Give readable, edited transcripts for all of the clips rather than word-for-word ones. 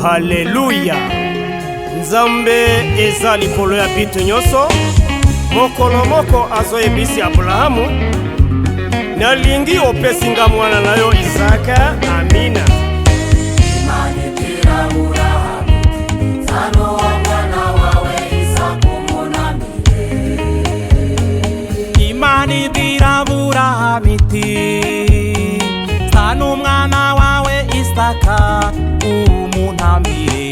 Haleluya. Nzambe eza likolo ya bitu nyonso, mokolo moko azoyebisi Abrahamu, nalingi opesinga mwana na yo Isaka. Amina. Imani dirabura miti Sano mwana wawe Isaka umunamire.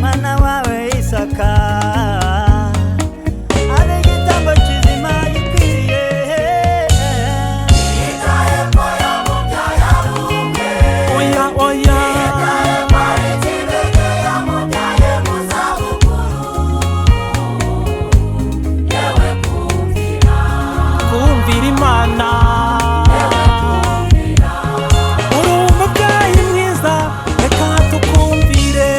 Mwana wawe Isaka abe gitambo kizima gikwiye. Itaye moya mubya yarumwe Oya oya Itaye mari kibege ya mubyaye muzabukuru. Yewe kumvira Imana, uri umubyeyi mwiza, reka tukumvire.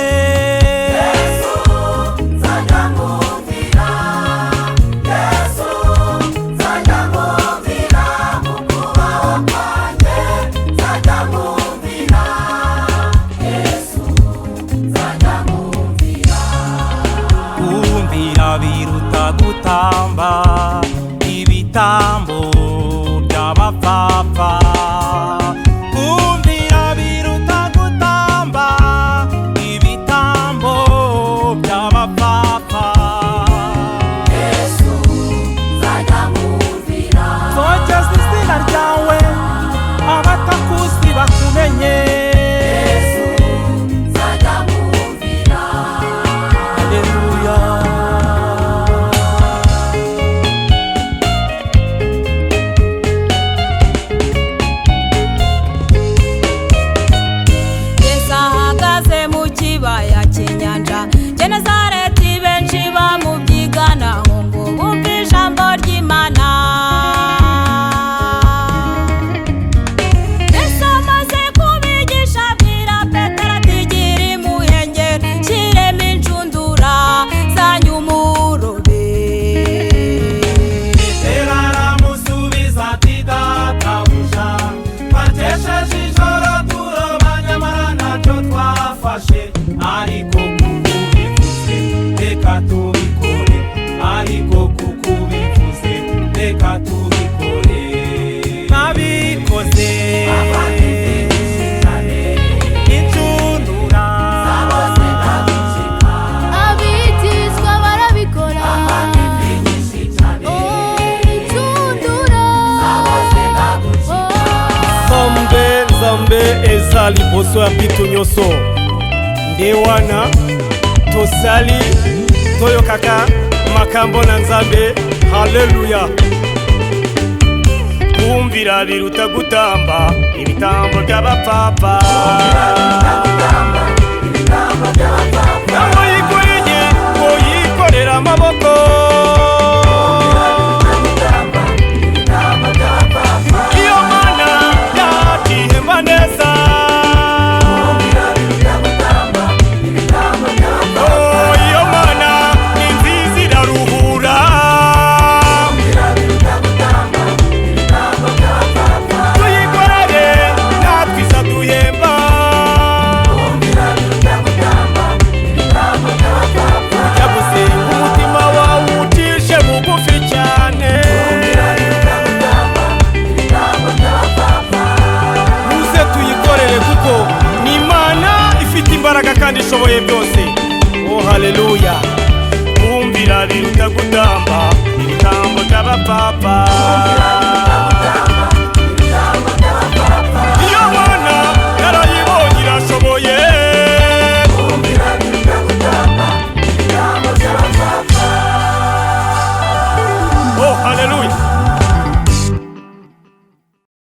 Biruta gutamba ibitambo by'abapfapfa. Kumvira biruta gutamba ibitambo by'abapfapfa. Yesu nzajya mwumvira. Twogeze izina ryawe abatakuzi bakumenye. Yesu nzajya mwumvira. Haleluya. Nazareti benshi bamubyiganaho ngo bumve ijambo ry'Imana. Yesu amaze kubigisha abwira Petero ati gira imuhengeri shyiremo inshundura zanyu umurobe. Petero aramusubiza ati databuja twakesheje ijoro turoba nyamara ntacyo twafashe, ariko tubikore, ariko kuko ubivuze reka tubikore. Nabikoze inshundura Abigishwa barabikora. Inshundura Nzambe eza liboso ya bitu nyonso, nde wana tosali toyokaka makambo na Nzambe. Haleluya. Kumvira biruta gutamba ibitambo by'abapfapfa. Namuyikoreye woyikorera amaboko. Iyo Mana yatihemba neza. Iyo Mana ni nziza iraruhura. Tuyikorere natwe izaduhemba. Ujya gusenga umutima wawe ucishe bugufi cyane. Muze tuyikorere kuko ni Imana ifite imbaraga kandi ishoboye byose. Oh haleluya. Kumvira biruta gutamba ibitambo by'abapfapfa.